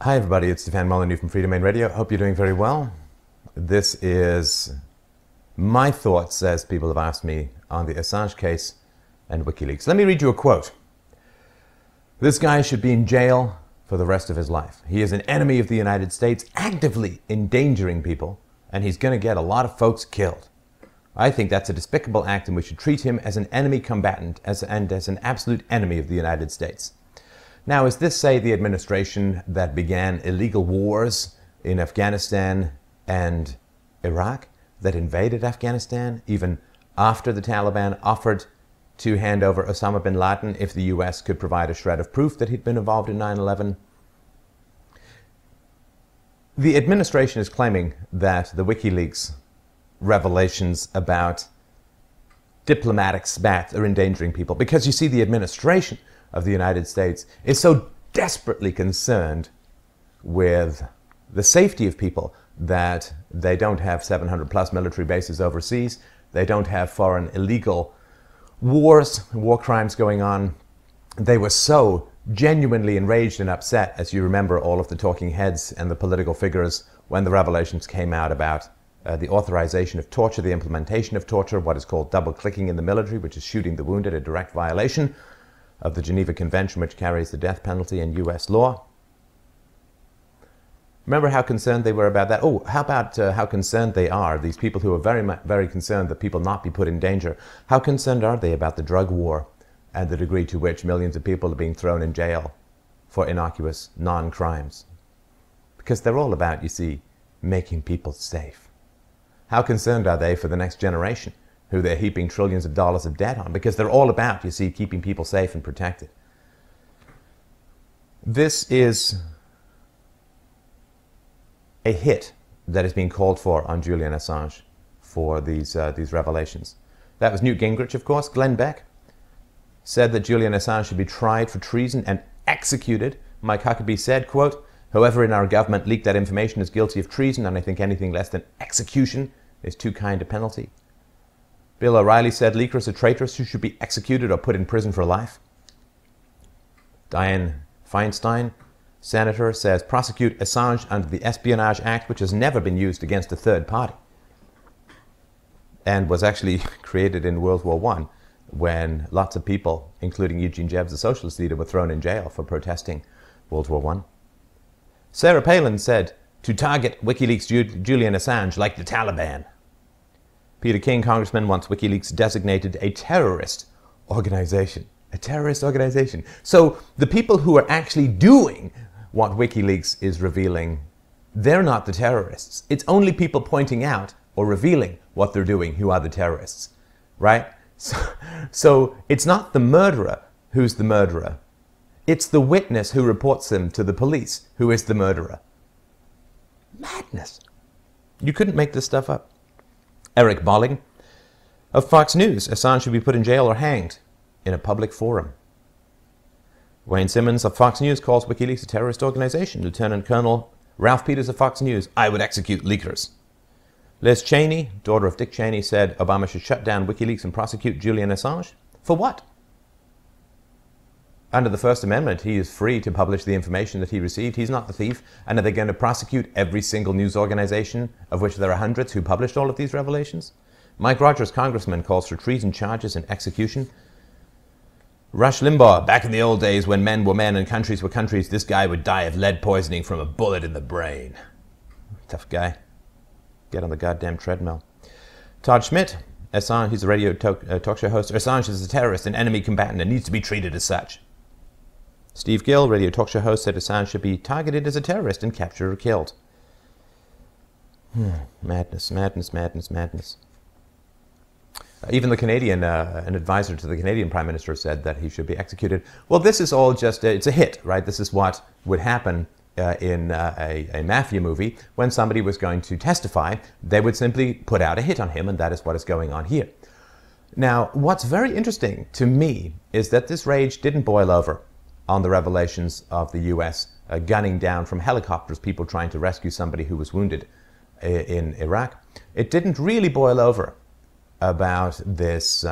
Hi everybody, it's Stefan Molyneux from Freedomain Radio. Hope you're doing very well. This is my thoughts, as people have asked me, on the Assange case and Wikileaks. Let me read you a quote. This guy should be in jail for the rest of his life. He is an enemy of the United States, actively endangering people, and he's going to get a lot of folks killed. I think that's a despicable act, and we should treat him as an enemy combatant and as an absolute enemy of the United States. Now, is this, say, the administration that began illegal wars in Afghanistan and Iraq, that invaded Afghanistan even after the Taliban offered to hand over Osama bin Laden if the US could provide a shred of proof that he'd been involved in 9/11? The administration is claiming that the Wikileaks revelations about diplomatic spats are endangering people because, you see, the administration of the United States is so desperately concerned with the safety of people that they don't have 700 plus military bases overseas. They don't have foreign illegal wars, war crimes going on. They were so genuinely enraged and upset, as you remember, all of the talking heads and the political figures when the revelations came out about the authorization of torture, the implementation of torture, what is called double clicking in the military, which is shooting the wounded, a direct violation of the Geneva Convention, which carries the death penalty in US law. Remember how concerned they were about that? Oh, how about how concerned they are, these people who are very concerned that people not be put in danger. How concerned are they about the drug war and the degree to which millions of people are being thrown in jail for innocuous non-crimes? Because they're all about, you see, making people safe. How concerned are they for the next generation, who they're heaping trillions of dollars of debt on? Because they're all about, you see, keeping people safe and protected. This is a hit that is being called for on Julian Assange for these revelations. That was Newt Gingrich, of course. Glenn Beck said that Julian Assange should be tried for treason and executed. Mike Huckabee said, quote, "Whoever in our government leaked that information is guilty of treason, and I think anything less than execution is too kind a penalty." Bill O'Reilly said leakers are traitors who should be executed or put in prison for life. Dianne Feinstein, senator, says prosecute Assange under the Espionage Act, which has never been used against a third party and was actually created in World War I when lots of people, including Eugene Debs, the socialist leader, were thrown in jail for protesting World War I. Sarah Palin said to target WikiLeaks Julian Assange like the Taliban. Peter King, congressman, wants WikiLeaks designated a terrorist organization. A terrorist organization. So the people who are actually doing what WikiLeaks is revealing, they're not the terrorists. It's only people pointing out or revealing what they're doing who are the terrorists, right? So it's not the murderer who's the murderer. It's the witness who reports them to the police who is the murderer. Madness. You couldn't make this stuff up. Eric Bolling of Fox News, Assange should be put in jail or hanged in a public forum. Wayne Simmons of Fox News calls WikiLeaks a terrorist organization. Lieutenant Colonel Ralph Peters of Fox News, I would execute leakers. Liz Cheney, daughter of Dick Cheney, said Obama should shut down WikiLeaks and prosecute Julian Assange. For what? Under the First Amendment, he is free to publish the information that he received. He's not the thief. And are they going to prosecute every single news organization, of which there are hundreds, who published all of these revelations? Mike Rogers, congressman, calls for treason charges and execution. Rush Limbaugh, back in the old days when men were men and countries were countries, this guy would die of lead poisoning from a bullet in the brain. Tough guy. Get on the goddamn treadmill. Todd Schmidt, Assange, he's a radio talk show host. Assange is a terrorist, an enemy combatant, and needs to be treated as such. Steve Gill, radio talk show host, said Assange should be targeted as a terrorist and captured or killed. Madness, madness, madness, madness. Even the Canadian, an advisor to the Canadian Prime Minister said that he should be executed. Well, this is all just, it's a hit, right? This is what would happen in a mafia movie. When somebody was going to testify, they would simply put out a hit on him, and that is what is going on here. Now, what's very interesting to me is that this rage didn't boil over on the revelations of the US gunning down from helicopters people trying to rescue somebody who was wounded in Iraq. It didn't really boil over about this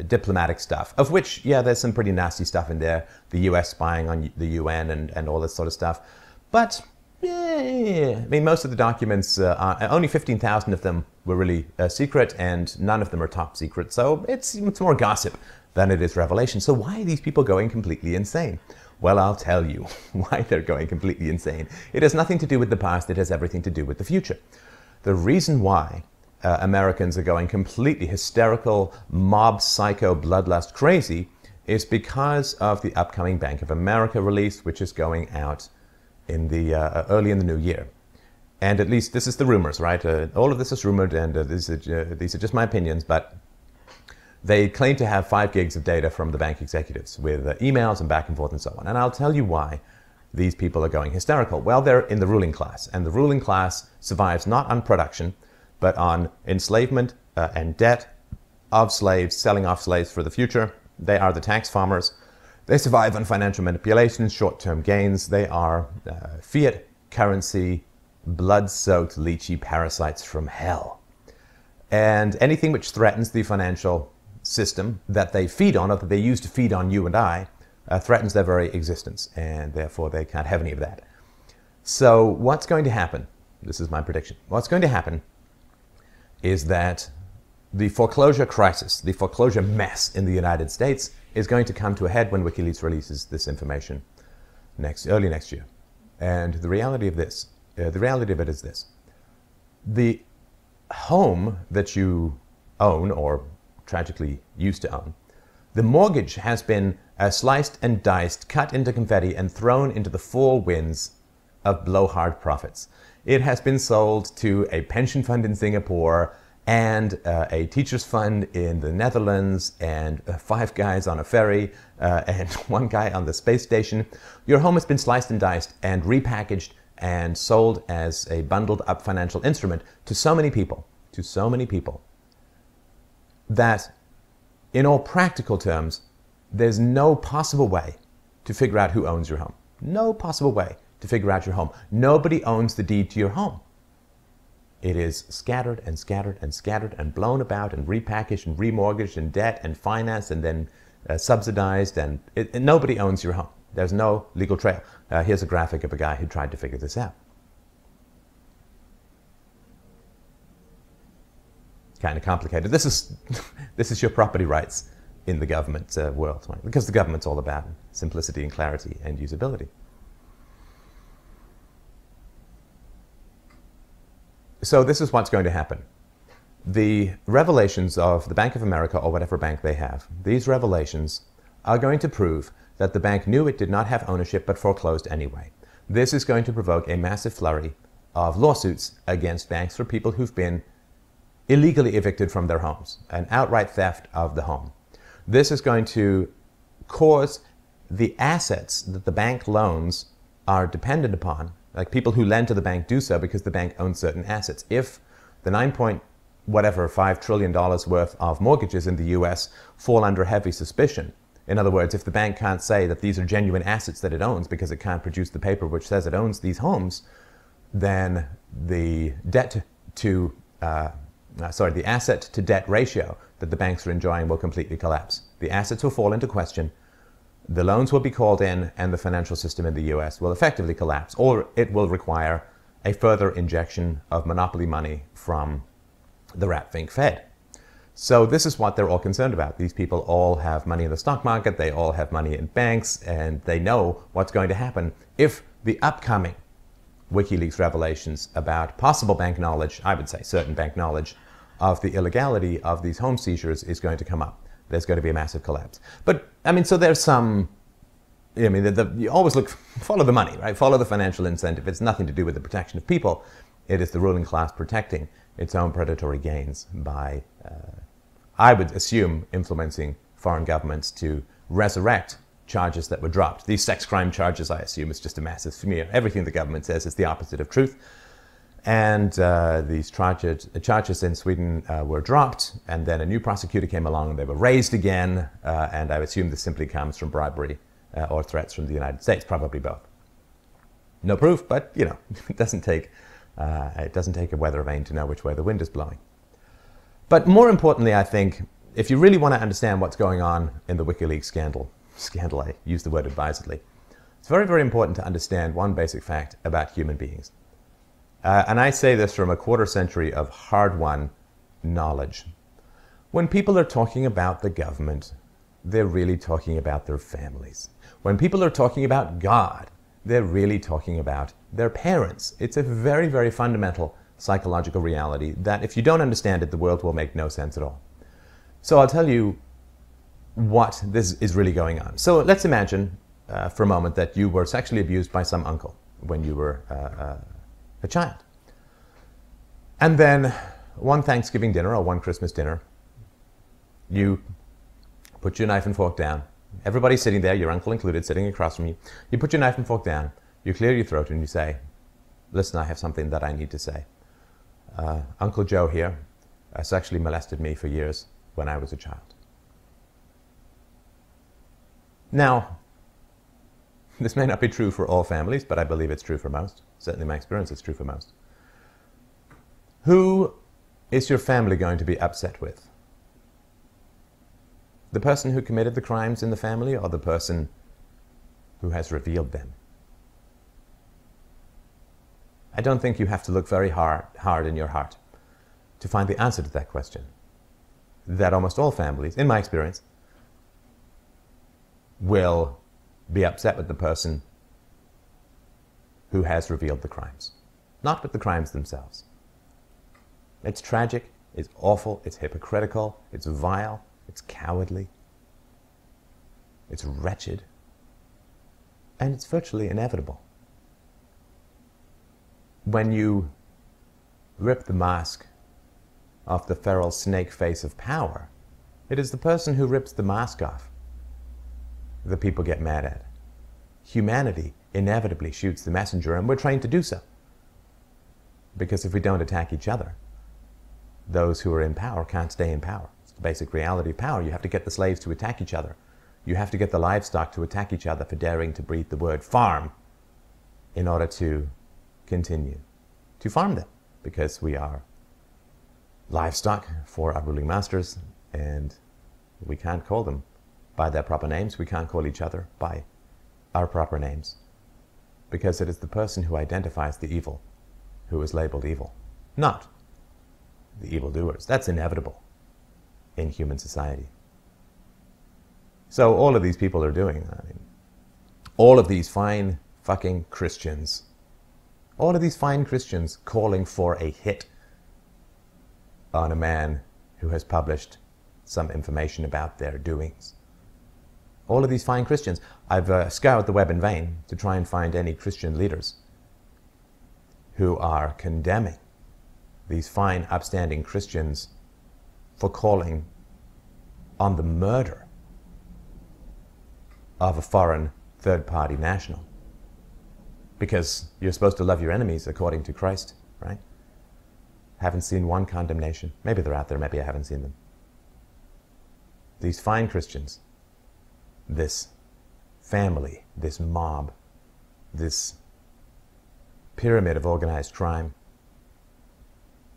diplomatic stuff, of which, yeah, there's some pretty nasty stuff in there, the US spying on the UN and all this sort of stuff. But I mean, most of the documents, only 15,000 of them were really secret, and none of them are top secret. So it's more gossip than it is revelation. So why are these people going completely insane? Well, I'll tell you why they're going completely insane. It has nothing to do with the past. It has everything to do with the future. The reason why Americans are going completely hysterical, mob, psycho, bloodlust crazy is because of the upcoming Bank of America release, which is going out in the early in the new year. And at least this is the rumors, right? All of this is rumored, and these are just my opinions, but they claim to have 5 gigs of data from the bank executives with emails and back and forth and so on. And I'll tell you why these people are going hysterical. Well, they're in the ruling class, and the ruling class survives not on production, but on enslavement and debt of slaves, selling off slaves for the future. They are the tax farmers. They survive on financial manipulations, short-term gains. They are fiat currency, blood-soaked, leechy parasites from hell. And anything which threatens the financial system that they feed on, or that they use to feed on you and I, threatens their very existence, and therefore they can't have any of that. So what's going to happen, this is my prediction, what's going to happen is that the foreclosure crisis, the foreclosure mess in the United States is going to come to a head when Wikileaks releases this information early next year. And the reality of it is this. The home that you own, or tragically used to own, the mortgage has been sliced and diced, cut into confetti, and thrown into the 4 winds of blowhard profits. It has been sold to a pension fund in Singapore, and a teacher's fund in the Netherlands, and 5 guys on a ferry, and 1 guy on the space station. Your home has been sliced and diced and repackaged and sold as a bundled up financial instrument to so many people, that in all practical terms, there's no possible way to figure out who owns your home. No possible way to figure out your home. Nobody owns the deed to your home. It is scattered and scattered and scattered and blown about and repackaged and remortgaged and debt and financed and then subsidized, and nobody owns your home. There's no legal trail. Here's a graphic of a guy who tried to figure this out. Kind of complicated. This is your property rights in the government world, right? Because the government's all about simplicity and clarity and usability. So this is what's going to happen. The revelations of the Bank of America, or whatever bank they have, these revelations are going to prove that the bank knew it did not have ownership but foreclosed anyway. This is going to provoke a massive flurry of lawsuits against banks for people who've been illegally evicted from their homes, an outright theft of the home. This is going to cause the assets that the bank loans are dependent upon, like people who lend to the bank do so because the bank owns certain assets. If the $5 trillion worth of mortgages in the US fall under heavy suspicion, in other words, if the bank can't say that these are genuine assets that it owns because it can't produce the paper which says it owns these homes, then the the asset to debt ratio that the banks are enjoying will completely collapse. The assets will fall into question, the loans will be called in, and the financial system in the US will effectively collapse, or it will require a further injection of monopoly money from the rat-fink Fed. So this is what they're all concerned about. These people all have money in the stock market, they all have money in banks, and they know what's going to happen if the upcoming Wikileaks revelations about possible bank knowledge, I would say certain bank knowledge, of the illegality of these home seizures is going to come up. There's going to be a massive collapse. But, I mean, so there's some, you always follow the money, right? Follow the financial incentive. It's nothing to do with the protection of people. It is the ruling class protecting its own predatory gains by, I would assume, influencing foreign governments to resurrect charges that were dropped. These sex crime charges, I assume, is just a massive smear. Everything the government says is the opposite of truth. And these charges in Sweden were dropped, and then a new prosecutor came along and they were raised again, and I assume this simply comes from bribery or threats from the United States, probably both. No proof, but, it doesn't take a weather vane to know which way the wind is blowing. But more importantly, I think, if you really want to understand what's going on in the Wikileaks scandal, I use the word advisedly, It's very, very important to understand one basic fact about human beings. And I say this from a quarter century of hard-won knowledge. When people are talking about the government, they're really talking about their families. When people are talking about God, they're really talking about their parents. It's a very, very fundamental psychological reality that if you don't understand it, the world will make no sense at all. So I'll tell you what this is really going on. So let's imagine for a moment that you were sexually abused by some uncle when you were a child. And then one Thanksgiving dinner or one Christmas dinner, you put your knife and fork down. Everybody's sitting there, your uncle included, sitting across from you. You put your knife and fork down, you clear your throat and you say, listen, I have something that I need to say. Uncle Joe here sexually molested me for years when I was a child. Now, this may not be true for all families, but I believe it's true for most. Certainly in my experience, it's true for most. Who is your family going to be upset with? The person who committed the crimes in the family or the person who has revealed them? I don't think you have to look very hard in your heart to find the answer to that question. That almost all families, in my experience, will be upset with the person who has revealed the crimes, not with the crimes themselves. It's tragic, it's awful, it's hypocritical, it's vile, it's cowardly, it's wretched, and it's virtually inevitable. When you rip the mask off the feral snake face of power, it is the person who rips the mask off that people get mad at. Humanity inevitably shoots the messenger, and we're trained to do so. Because if we don't attack each other, those who are in power can't stay in power. It's the basic reality of power. You have to get the slaves to attack each other. You have to get the livestock to attack each other for daring to breathe the word farm in order to continue to farm them, because we are livestock for our ruling masters, and we can't call them by their proper names. We can't call each other by our proper names, because it is the person who identifies the evil who is labeled evil, not the evildoers. That's inevitable in human society. So all of these people are doing, all of these fine fucking Christians, all of these fine Christians calling for a hit on a man who has published some information about their doings. All of these fine Christians. I've scoured the web in vain to try and find any Christian leaders who are condemning these fine, upstanding Christians for calling on the murder of a foreign third-party national. Because you're supposed to love your enemies according to Christ, right? Haven't seen one condemnation. Maybe they're out there, maybe I haven't seen them. These fine Christians, this family, this mob, this pyramid of organized crime,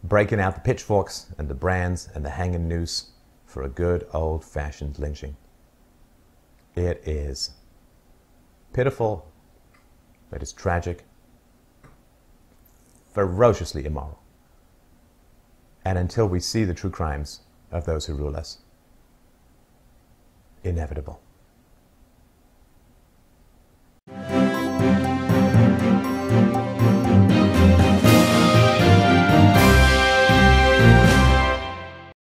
breaking out the pitchforks and the brands and the hanging noose for a good old-fashioned lynching. It is pitiful, it is tragic, ferociously immoral. And until we see the true crimes of those who rule us, inevitable.